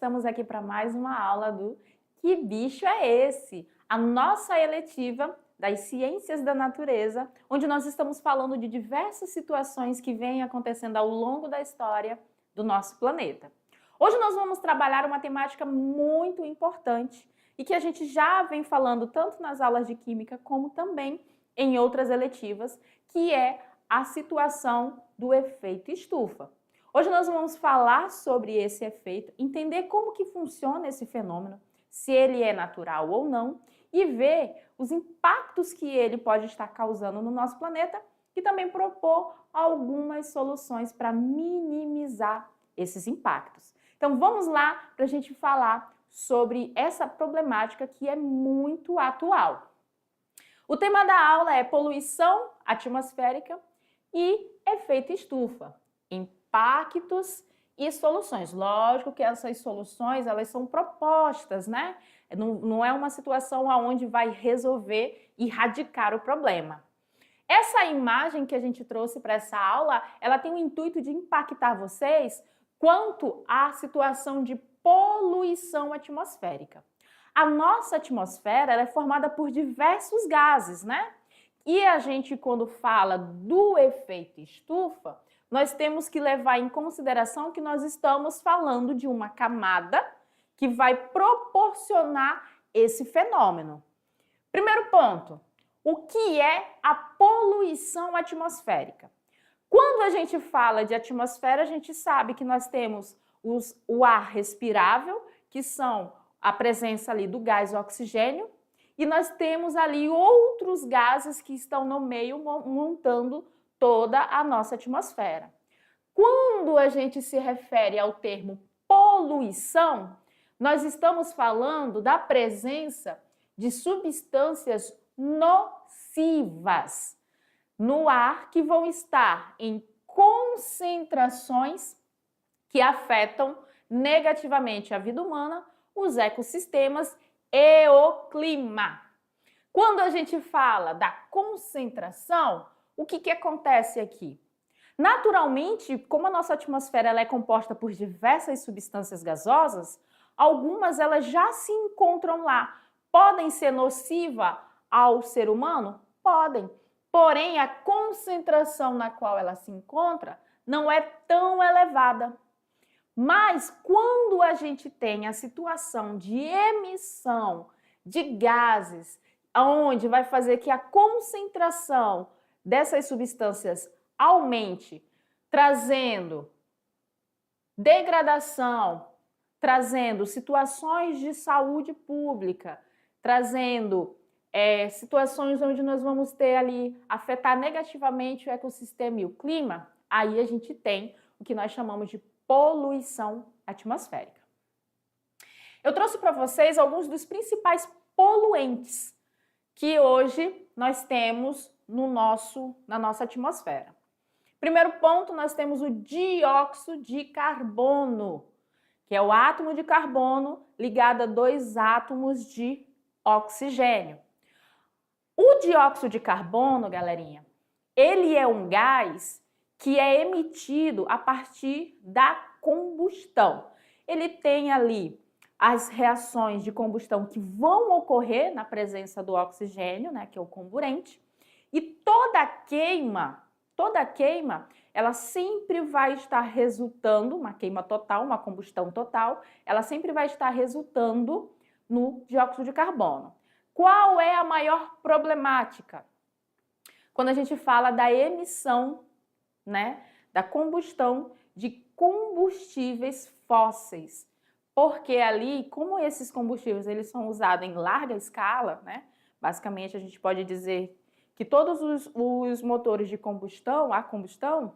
estamos aqui para mais uma aula do Que Bicho é Esse? A nossa eletiva das Ciências da Natureza, onde nós estamos falando de diversas situações que vêm acontecendo ao longo da história do nosso planeta. Hoje nós vamos trabalhar uma temática muito importante e que a gente já vem falando tanto nas aulas de Química como também em outras eletivas, que é a situação do efeito estufa. Hoje nós vamos falar sobre esse efeito, entender como que funciona esse fenômeno, se ele é natural ou não, e ver os impactos que ele pode estar causando no nosso planeta e também propor algumas soluções para minimizar esses impactos. Então vamos lá para a gente falar sobre essa problemática que é muito atual. O tema da aula é poluição atmosférica e efeito estufa, impactos e soluções. Lógico que essas soluções, elas são propostas, né? Não é uma situação onde vai resolver e erradicar o problema. Essa imagem que a gente trouxe para essa aula, ela tem o intuito de impactar vocês quanto à situação de poluição atmosférica. A nossa atmosfera ela é formada por diversos gases, né? E a gente, quando fala do efeito estufa, nós temos que levar em consideração que nós estamos falando de uma camada que vai proporcionar esse fenômeno. Primeiro ponto, o que é a poluição atmosférica? Quando a gente fala de atmosfera, a gente sabe que nós temos o ar respirável, que são a presença ali do gás oxigênio, e nós temos ali outros gases que estão no meio montando toda a nossa atmosfera. Quando a gente se refere ao termo poluição, nós estamos falando da presença de substâncias nocivas no ar que vão estar em concentrações que afetam negativamente a vida humana, os ecossistemas e o clima. Quando a gente fala da concentração, o que acontece aqui? Naturalmente, como a nossa atmosfera ela é composta por diversas substâncias gasosas, algumas elas já se encontram lá. Podem ser nocivas ao ser humano? Podem. Porém, a concentração na qual ela se encontra não é tão elevada. Mas quando a gente tem a situação de emissão de gases, onde vai fazer que a concentração dessas substâncias aumente, trazendo degradação, trazendo situações de saúde pública, trazendo situações onde nós vamos ter ali, afetar negativamente o ecossistema e o clima, aí a gente tem o que nós chamamos de poluição atmosférica. Eu trouxe para vocês alguns dos principais poluentes que hoje nós temos na nossa atmosfera. Primeiro ponto, nós temos o dióxido de carbono, que é o átomo de carbono ligado a dois átomos de oxigênio. O dióxido de carbono, galerinha, ele é um gás que é emitido a partir da combustão. Ele tem ali as reações de combustão que vão ocorrer na presença do oxigênio, né, que é o comburente, e toda queima, ela sempre vai estar resultando, uma queima total, uma combustão total, ela sempre vai estar resultando no dióxido de carbono. Qual é a maior problemática? Quando a gente fala da emissão, né, da combustão de combustíveis fósseis. Porque ali, como esses combustíveis eles são usados em larga escala, né, basicamente a gente pode dizer que todos os motores de combustão, a combustão,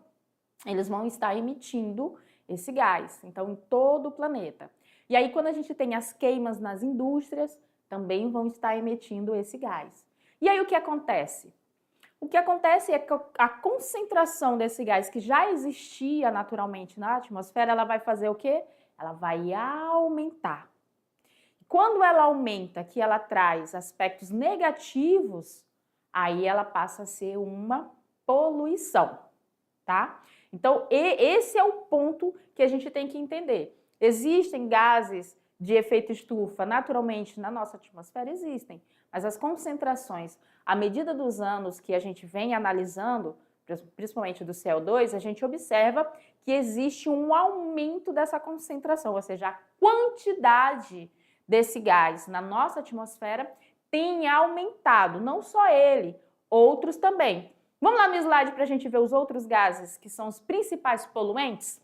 eles vão estar emitindo esse gás, então em todo o planeta. E aí quando a gente tem as queimas nas indústrias, também vão estar emitindo esse gás. E aí o que acontece? O que acontece é que a concentração desse gás que já existia naturalmente na atmosfera, ela vai fazer o quê? Ela vai aumentar. Quando ela aumenta, que ela traz aspectos negativos, aí ela passa a ser uma poluição, tá? Então, esse é o ponto que a gente tem que entender. Existem gases de efeito estufa naturalmente na nossa atmosfera? Existem, mas as concentrações, à medida dos anos que a gente vem analisando, principalmente do CO2, a gente observa que existe um aumento dessa concentração, ou seja, a quantidade desse gás na nossa atmosfera tem aumentado, não só ele, outros também. Vamos lá no slide para a gente ver os outros gases que são os principais poluentes?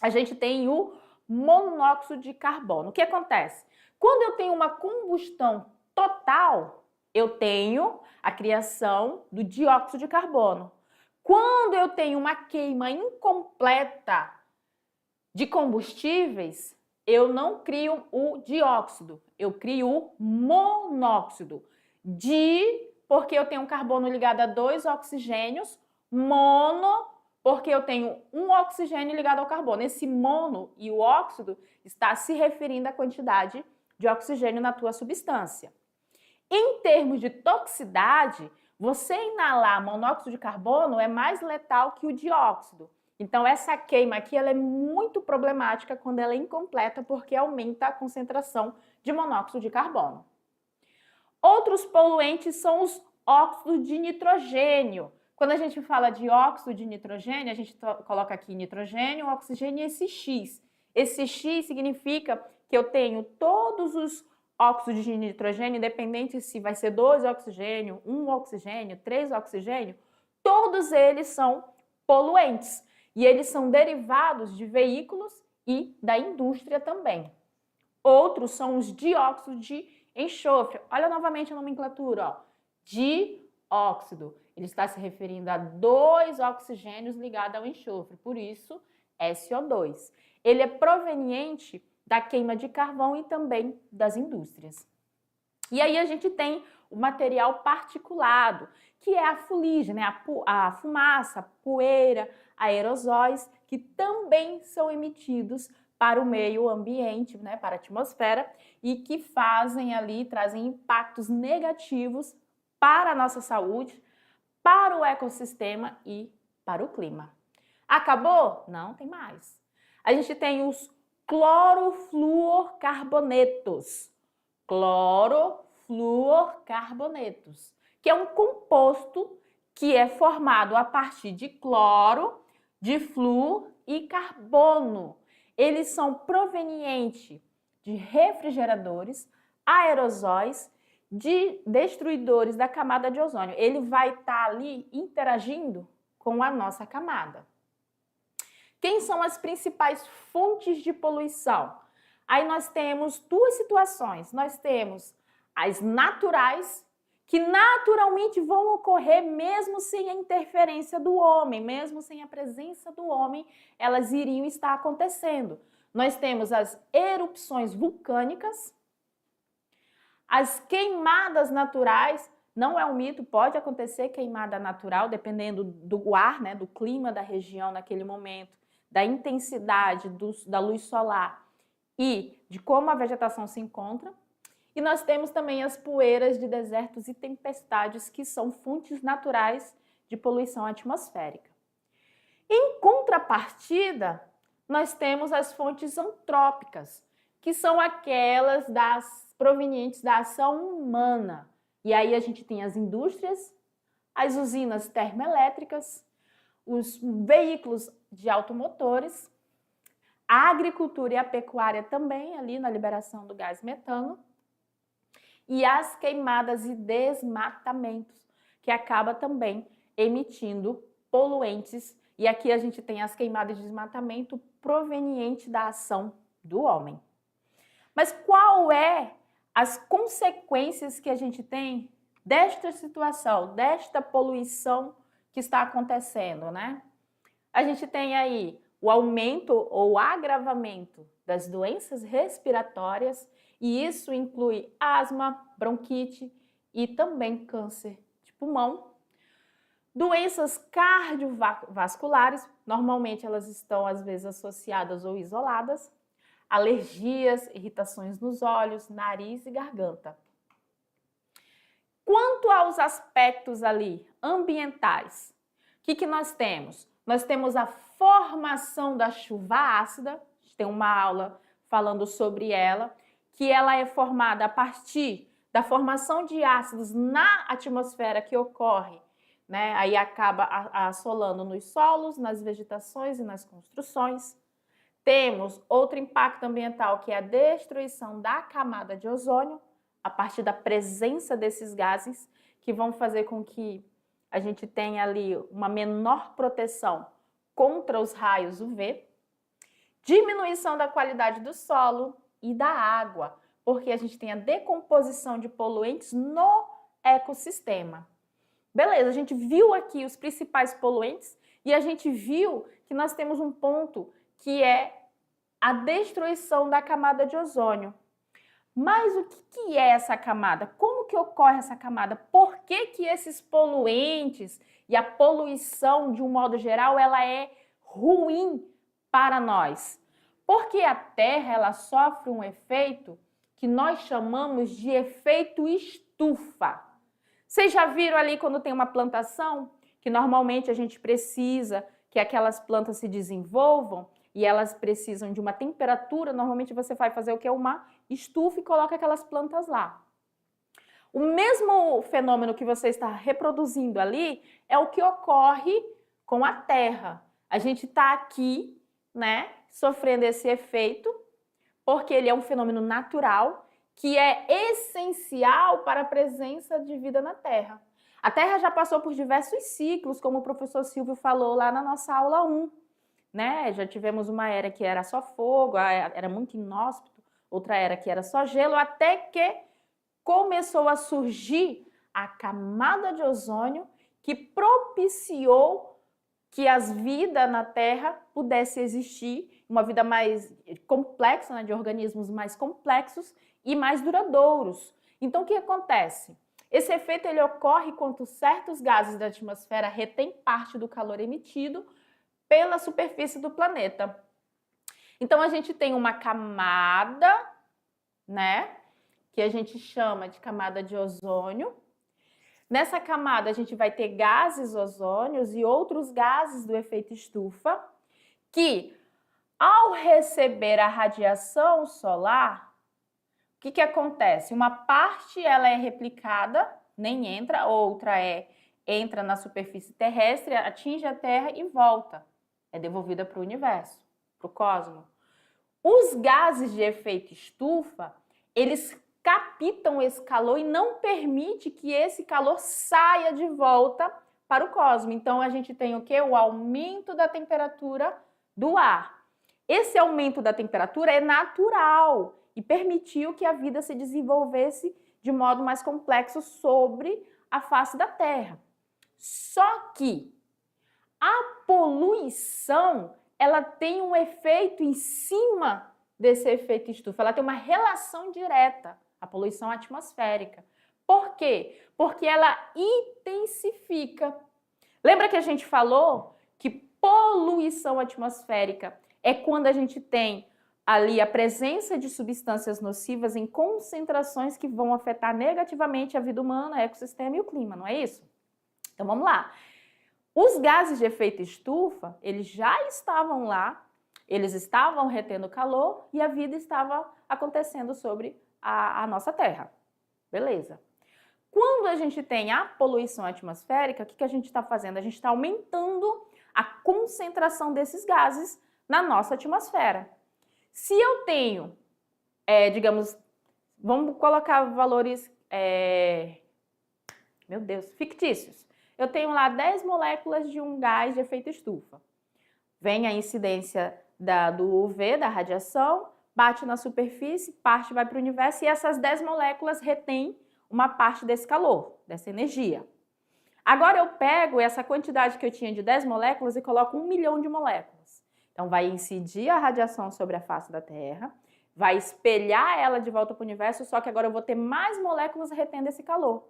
A gente tem o monóxido de carbono. O que acontece? Quando eu tenho uma combustão total, eu tenho a criação do dióxido de carbono. Quando eu tenho uma queima incompleta de combustíveis, eu não crio o dióxido, eu crio o monóxido. Porque eu tenho um carbono ligado a 2 oxigênios, mono, porque eu tenho um oxigênio ligado ao carbono. Esse mono e o óxido está se referindo à quantidade de oxigênio na tua substância. Em termos de toxicidade, você inalar monóxido de carbono é mais letal que o dióxido. Então, essa queima aqui ela é muito problemática quando ela é incompleta, porque aumenta a concentração de monóxido de carbono. Outros poluentes são os óxidos de nitrogênio. Quando a gente fala de óxido de nitrogênio, a gente coloca aqui nitrogênio, oxigênio e esse X. Esse X significa que eu tenho todos os óxidos de nitrogênio, independente se vai ser 2 oxigênio, 1 oxigênio, 3 oxigênio, todos eles são poluentes. E eles são derivados de veículos e da indústria também. Outros são os dióxidos de enxofre. Olha novamente a nomenclatura, ó. Dióxido. Ele está se referindo a 2 oxigênios ligados ao enxofre, por isso SO2. Ele é proveniente da queima de carvão e também das indústrias. E aí a gente tem o material particulado, que é a fuligem, né? A fumaça, a poeira, aerosóis, que também são emitidos para o meio ambiente, né? Para a atmosfera, e que trazem impactos negativos para a nossa saúde, para o ecossistema e para o clima. Acabou? Não, tem mais. A gente tem os clorofluorcarbonetos. Clorofluorcarbonetos, que é um composto que é formado a partir de cloro, de flúor e carbono. Eles são provenientes de refrigeradores, aerosóis, de destruidores da camada de ozônio. Ele vai estar ali interagindo com a nossa camada. Quem são as principais fontes de poluição? Aí nós temos duas situações. Nós temos as naturais, que naturalmente vão ocorrer mesmo sem a interferência do homem, mesmo sem a presença do homem, elas iriam estar acontecendo. Nós temos as erupções vulcânicas, as queimadas naturais. Não é um mito, pode acontecer queimada natural, dependendo do ar, né, do clima da região naquele momento, da intensidade da luz solar e de como a vegetação se encontra. E nós temos também as poeiras de desertos e tempestades, que são fontes naturais de poluição atmosférica. Em contrapartida, nós temos as fontes antrópicas, que são aquelas provenientes da ação humana. E aí a gente tem as indústrias, as usinas termoelétricas, os veículos de automotores, a agricultura e a pecuária também, ali na liberação do gás metano, e as queimadas e desmatamentos, que acaba também emitindo poluentes. E aqui a gente tem as queimadas de desmatamento proveniente da ação do homem. Mas qual é as consequências que a gente tem desta situação, desta poluição que está acontecendo, né? A gente tem aí o aumento ou agravamento das doenças respiratórias, e isso inclui asma, bronquite e também câncer de pulmão. Doenças cardiovasculares, normalmente elas estão às vezes associadas ou isoladas. Alergias, irritações nos olhos, nariz e garganta. Quanto aos aspectos ali ambientais, o que nós temos? Nós temos a formação da chuva ácida, gente tem uma aula falando sobre ela, que ela é formada a partir da formação de ácidos na atmosfera que ocorre, né? Aí acaba assolando nos solos, nas vegetações e nas construções. Temos outro impacto ambiental, que é a destruição da camada de ozônio, a partir da presença desses gases, que vão fazer com que a gente tenha ali uma menor proteção contra os raios UV. Diminuição da qualidade do solo e da água, porque a gente tem a decomposição de poluentes no ecossistema. Beleza, a gente viu aqui os principais poluentes e a gente viu que nós temos um ponto que é a destruição da camada de ozônio. Mas o que é essa camada? Como que ocorre essa camada? Por que que esses poluentes e a poluição, de um modo geral, ela é ruim para nós? Porque a Terra ela sofre um efeito que nós chamamos de efeito estufa. Vocês já viram ali quando tem uma plantação, que normalmente a gente precisa que aquelas plantas se desenvolvam e elas precisam de uma temperatura, normalmente você vai fazer o que? Uma estufa e coloca aquelas plantas lá. O mesmo fenômeno que você está reproduzindo ali é o que ocorre com a Terra. A gente está aqui, né, sofrendo esse efeito, porque ele é um fenômeno natural que é essencial para a presença de vida na Terra. A Terra já passou por diversos ciclos, como o professor Silvio falou lá na nossa aula 1. Né? Já tivemos uma era que era só fogo, era muito inóspito, outra era que era só gelo, até que começou a surgir a camada de ozônio que propiciou que as vidas na Terra pudesse existir, uma vida mais complexa, né, de organismos mais complexos e mais duradouros. Então, o que acontece? Esse efeito ele ocorre quando certos gases da atmosfera retêm parte do calor emitido pela superfície do planeta. Então, a gente tem uma camada, né, que a gente chama de camada de ozônio. Nessa camada, a gente vai ter gases ozônios e outros gases do efeito estufa, que, ao receber a radiação solar, o que acontece? Uma parte ela é replicada, nem entra, outra entra na superfície terrestre, atinge a Terra e volta. É devolvida para o universo, para o cosmos. Os gases de efeito estufa, eles captam esse calor e não permite que esse calor saia de volta para o cosmos. Então, a gente tem o quê? O aumento da temperatura do ar. Esse aumento da temperatura é natural e permitiu que a vida se desenvolvesse de modo mais complexo sobre a face da Terra. Só que a poluição, ela tem um efeito em cima desse efeito estufa. Ela tem uma relação direta, a poluição atmosférica. Por quê? Porque ela intensifica. Lembra que a gente falou que poluição atmosférica é quando a gente tem ali a presença de substâncias nocivas em concentrações que vão afetar negativamente a vida humana, o ecossistema e o clima, não é isso? Então vamos lá. Os gases de efeito estufa, eles já estavam lá, eles estavam retendo calor e a vida estava acontecendo sobre a nossa Terra. Beleza. Quando a gente tem a poluição atmosférica, o que a gente está fazendo? A gente está aumentando a concentração desses gases na nossa atmosfera. Se eu tenho, digamos, vamos colocar valores, meu Deus, fictícios. Eu tenho lá 10 moléculas de um gás de efeito estufa. Vem a incidência do UV, da radiação, bate na superfície, parte vai para o universo e essas 10 moléculas retêm uma parte desse calor, dessa energia. Agora eu pego essa quantidade que eu tinha de 10 moléculas e coloco 1 milhão de moléculas. Então vai incidir a radiação sobre a face da Terra, vai espelhar ela de volta para o universo, só que agora eu vou ter mais moléculas retendo esse calor.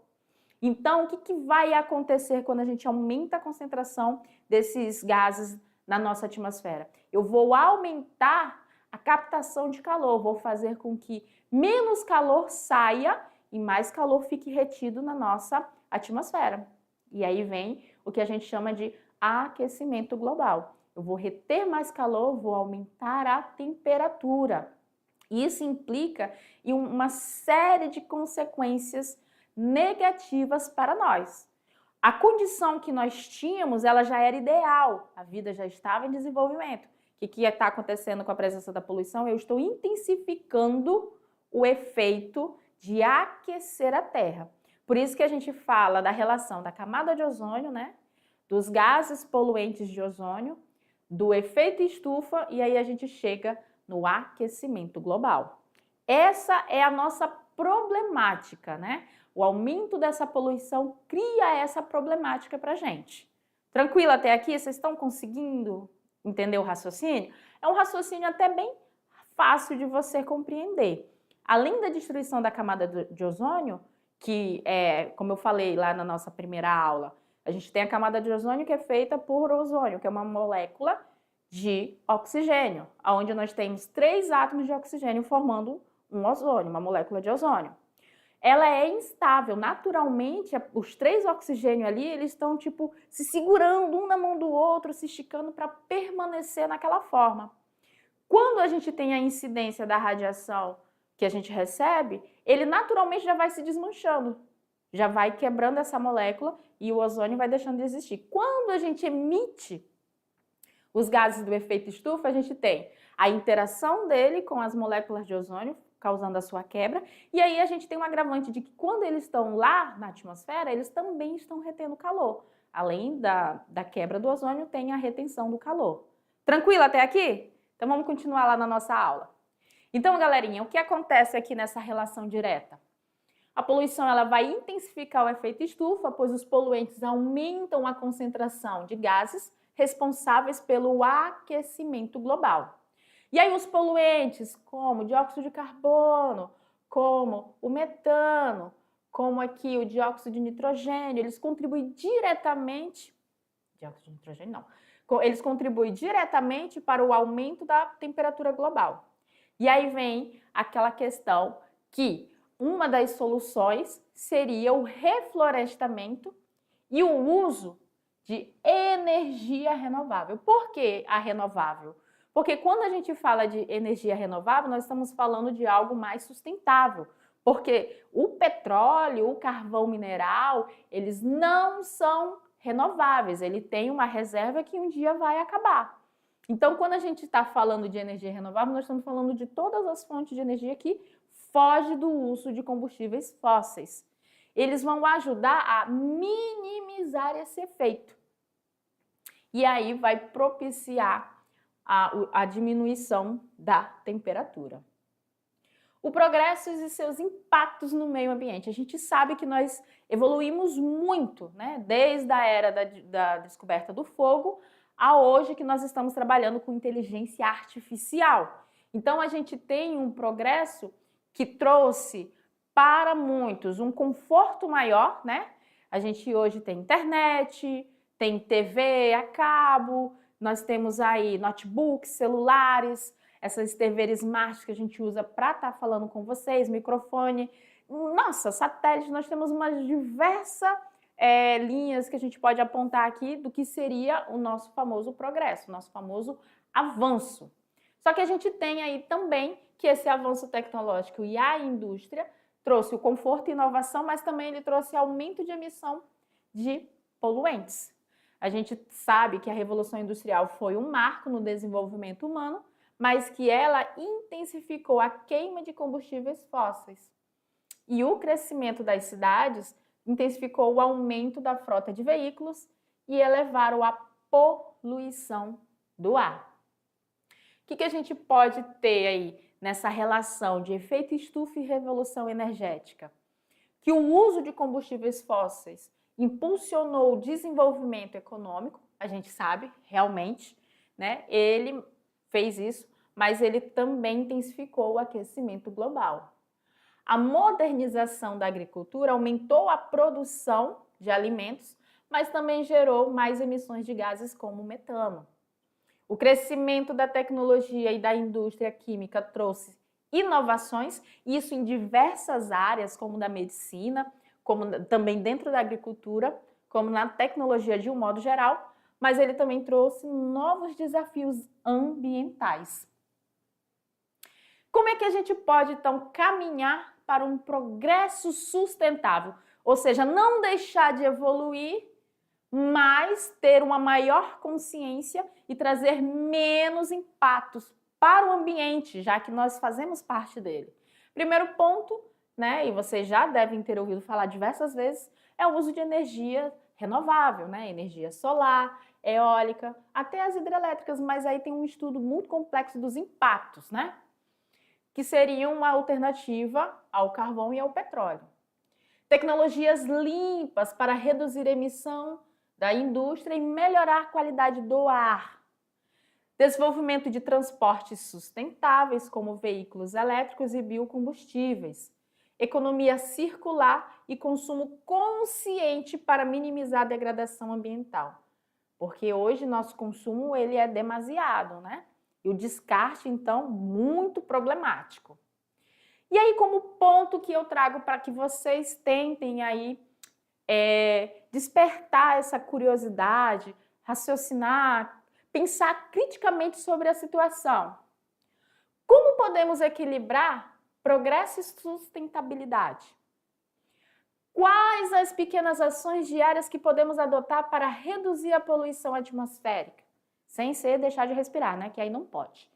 Então, o que vai acontecer quando a gente aumenta a concentração desses gases na nossa atmosfera? Eu vou aumentar a captação de calor, vou fazer com que menos calor saia e mais calor fique retido na nossa atmosfera. E aí vem o que a gente chama de aquecimento global. eu vou reter mais calor, vou aumentar a temperatura. Isso implica em uma série de consequências negativas para nós. A condição que nós tínhamos, ela já era ideal, a vida já estava em desenvolvimento. O que está acontecendo com a presença da poluição? Eu estou intensificando o efeito de aquecer a Terra. Por isso que a gente fala da relação da camada de ozônio, né? Dos gases poluentes de ozônio, do efeito estufa, e aí a gente chega no aquecimento global. Essa é a nossa problemática, né? O aumento dessa poluição cria essa problemática para a gente. Tranquilo até aqui? Vocês estão conseguindo entender o raciocínio? É um raciocínio até bem fácil de você compreender. Além da destruição da camada de ozônio, que é, como eu falei lá na nossa primeira aula, a gente tem a camada de ozônio que é feita por ozônio, que é uma molécula de oxigênio, onde nós temos 3 átomos de oxigênio formando um ozônio, uma molécula de ozônio. Ela é instável, naturalmente, os 3 oxigênios ali, eles estão tipo se segurando um na mão do outro, se esticando para permanecer naquela forma. Quando a gente tem a incidência da radiação que a gente recebe, ele naturalmente já vai se desmanchando, já vai quebrando essa molécula e o ozônio vai deixando de existir. Quando a gente emite os gases do efeito estufa, a gente tem a interação dele com as moléculas de ozônio, causando a sua quebra, e aí a gente tem um agravante de que quando eles estão lá na atmosfera, eles também estão retendo calor. Além da quebra do ozônio, tem a retenção do calor. Tranquilo até aqui? Então vamos continuar lá na nossa aula. Então, galerinha, o que acontece aqui nessa relação direta? A poluição ela vai intensificar o efeito estufa, pois os poluentes aumentam a concentração de gases responsáveis pelo aquecimento global. E aí os poluentes, como dióxido de carbono, como o metano, como aqui o dióxido de nitrogênio, eles contribuem diretamente, dióxido de nitrogênio não, eles contribuem diretamente para o aumento da temperatura global. E aí vem aquela questão que uma das soluções seria o reflorestamento e o uso de energia renovável. Por que a renovável? Porque quando a gente fala de energia renovável, nós estamos falando de algo mais sustentável. Porque o petróleo, o carvão mineral, eles não são renováveis. Ele tem uma reserva que um dia vai acabar. Então, quando a gente está falando de energia renovável, nós estamos falando de todas as fontes de energia que fogem do uso de combustíveis fósseis. Eles vão ajudar a minimizar esse efeito. E aí vai propiciar a diminuição da temperatura. O progresso e seus impactos no meio ambiente. A gente sabe que nós evoluímos muito, né? Desde a era da descoberta do fogo a hoje que nós estamos trabalhando com inteligência artificial. Então a gente tem um progresso que trouxe para muitos um conforto maior, né? A gente hoje tem internet, tem TV a cabo, nós temos aí notebooks, celulares, essas TV smart que a gente usa para estar falando com vocês, microfone. Nossa, satélite, nós temos umas diversas linhas que a gente pode apontar aqui do que seria o nosso famoso progresso, o nosso famoso avanço. Só que a gente tem aí também que esse avanço tecnológico e a indústria trouxe o conforto e inovação, mas também ele trouxe aumento de emissão de poluentes. A gente sabe que a Revolução Industrial foi um marco no desenvolvimento humano, mas que ela intensificou a queima de combustíveis fósseis. E o crescimento das cidades intensificou o aumento da frota de veículos e elevaram a poluição do ar. O que a gente pode ter aí nessa relação de efeito estufa e revolução energética? Que o uso de combustíveis fósseis impulsionou o desenvolvimento econômico, a gente sabe, realmente, né? Ele fez isso, mas ele também intensificou o aquecimento global. A modernização da agricultura aumentou a produção de alimentos, mas também gerou mais emissões de gases como o metano. O crescimento da tecnologia e da indústria química trouxe inovações, isso em diversas áreas, como na medicina, como também dentro da agricultura, como na tecnologia de um modo geral, mas ele também trouxe novos desafios ambientais. Como é que a gente pode, então, caminhar para um progresso sustentável? Ou seja, não deixar de evoluir, mas ter uma maior consciência e trazer menos impactos para o ambiente, já que nós fazemos parte dele. Primeiro ponto, né, e vocês já devem ter ouvido falar diversas vezes, é o uso de energia renovável, né, energia solar, eólica, até as hidrelétricas, mas aí tem um estudo muito complexo dos impactos, né, que seriam uma alternativa ao carvão e ao petróleo. Tecnologias limpas para reduzir a emissão da indústria e melhorar a qualidade do ar. Desenvolvimento de transportes sustentáveis, como veículos elétricos e biocombustíveis. Economia circular e consumo consciente para minimizar a degradação ambiental. Porque hoje nosso consumo ele é demasiado, né? E o descarte, então, muito problemático. E aí, como ponto que eu trago para que vocês tentem aí despertar essa curiosidade, raciocinar, pensar criticamente sobre a situação. Como podemos equilibrar progresso e sustentabilidade? Quais as pequenas ações diárias que podemos adotar para reduzir a poluição atmosférica? Sem ser deixar de respirar, né? Que aí não pode.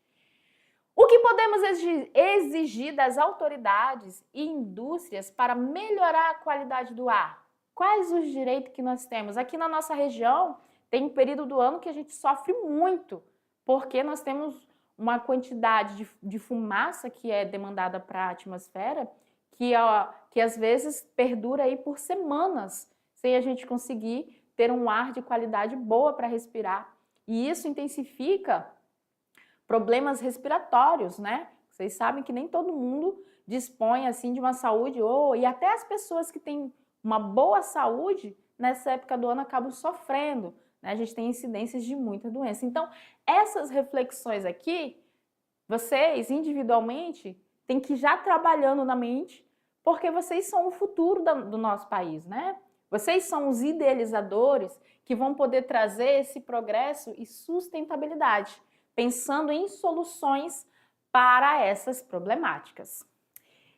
O que podemos exigir das autoridades e indústrias para melhorar a qualidade do ar? Quais os direitos que nós temos? Aqui na nossa região tem um período do ano que a gente sofre muito, porque nós temos uma quantidade de fumaça que é demandada para a atmosfera, que às vezes perdura aí por semanas, sem a gente conseguir ter um ar de qualidade boa para respirar. E isso intensifica problemas respiratórios, né? Vocês sabem que nem todo mundo dispõe assim de uma saúde, e até as pessoas que têm uma boa saúde, nessa época do ano acabam sofrendo, né? A gente tem incidências de muita doença. Então, essas reflexões aqui, vocês individualmente têm que ir já trabalhando na mente, porque vocês são o futuro do nosso país, né? Vocês são os idealizadores que vão poder trazer esse progresso e sustentabilidade, pensando em soluções para essas problemáticas.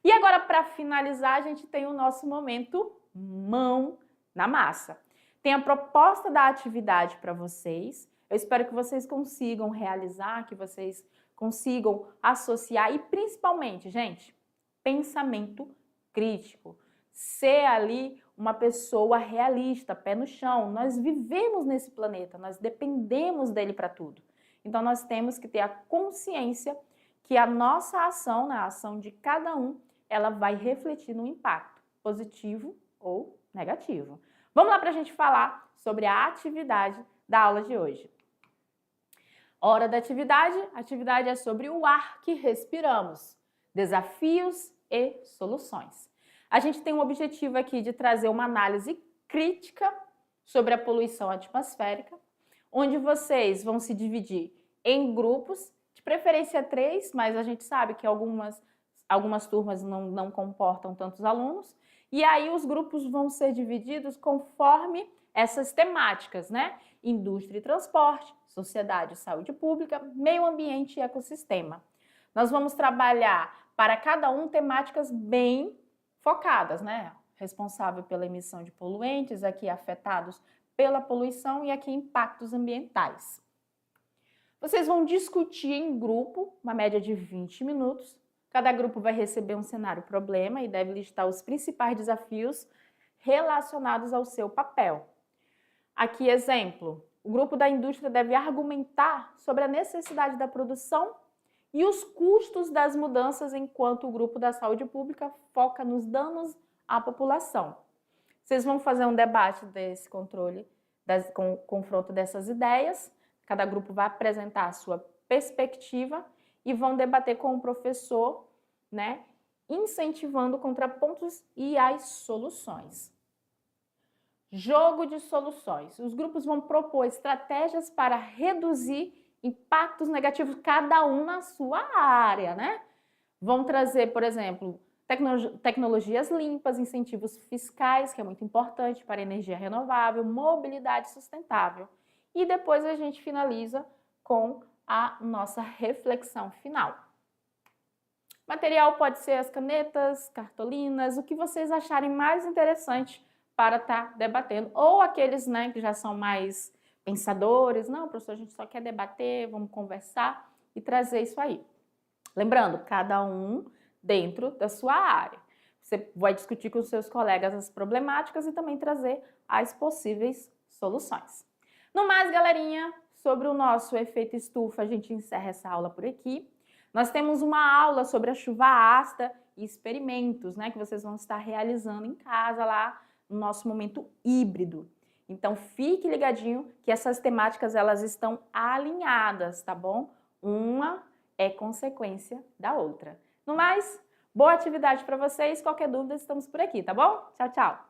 E agora, para finalizar, a gente tem o nosso momento mão na massa. Tem a proposta da atividade para vocês. Eu espero que vocês consigam realizar, que vocês consigam associar e principalmente, gente, pensamento crítico. Ser ali uma pessoa realista, pé no chão. Nós vivemos nesse planeta, nós dependemos dele para tudo. Então, nós temos que ter a consciência que a nossa ação, né, a ação de cada um, ela vai refletir no impacto positivo ou negativo. Vamos lá para a gente falar sobre a atividade da aula de hoje. Hora da atividade. A atividade é sobre o ar que respiramos, desafios e soluções. A gente tem um objetivo aqui de trazer uma análise crítica sobre a poluição atmosférica, onde vocês vão se dividir em grupos, de preferência 3, mas a gente sabe que algumas turmas não comportam tantos alunos, e aí os grupos vão ser divididos conforme essas temáticas, né? Indústria e transporte, sociedade e saúde pública, meio ambiente e ecossistema. Nós vamos trabalhar para cada um temáticas bem focadas, né? Responsável pela emissão de poluentes, aqui afetados pela poluição e aqui impactos ambientais. Vocês vão discutir em grupo, uma média de 20 minutos. Cada grupo vai receber um cenário problema e deve listar os principais desafios relacionados ao seu papel. Aqui, exemplo, o grupo da indústria deve argumentar sobre a necessidade da produção e os custos das mudanças, enquanto o grupo da saúde pública foca nos danos à população. Vocês vão fazer um debate desse controle, com o confronto dessas ideias. Cada grupo vai apresentar a sua perspectiva e vão debater com o professor, né, incentivando contrapontos e as soluções. Jogo de soluções. Os grupos vão propor estratégias para reduzir impactos negativos, cada um na sua área, né? Vão trazer, por exemplo, tecnologias limpas, incentivos fiscais, que é muito importante para energia renovável, mobilidade sustentável. e depois a gente finaliza com a nossa reflexão final. Material pode ser as canetas, cartolinas, o que vocês acharem mais interessante para estar debatendo, ou aqueles, né, que já são mais pensadores, não, professor, a gente só quer debater, vamos conversar e trazer isso aí. Lembrando, cada um dentro da sua área. Você vai discutir com os seus colegas as problemáticas e também trazer as possíveis soluções. No mais, galerinha, sobre o nosso efeito estufa, a gente encerra essa aula por aqui. Nós temos uma aula sobre a chuva ácida e experimentos, né, que vocês vão estar realizando em casa lá no nosso momento híbrido. Então, fique ligadinho que essas temáticas elas estão alinhadas, tá bom? Uma é consequência da outra. No mais, boa atividade para vocês. Qualquer dúvida, estamos por aqui, tá bom? Tchau, tchau!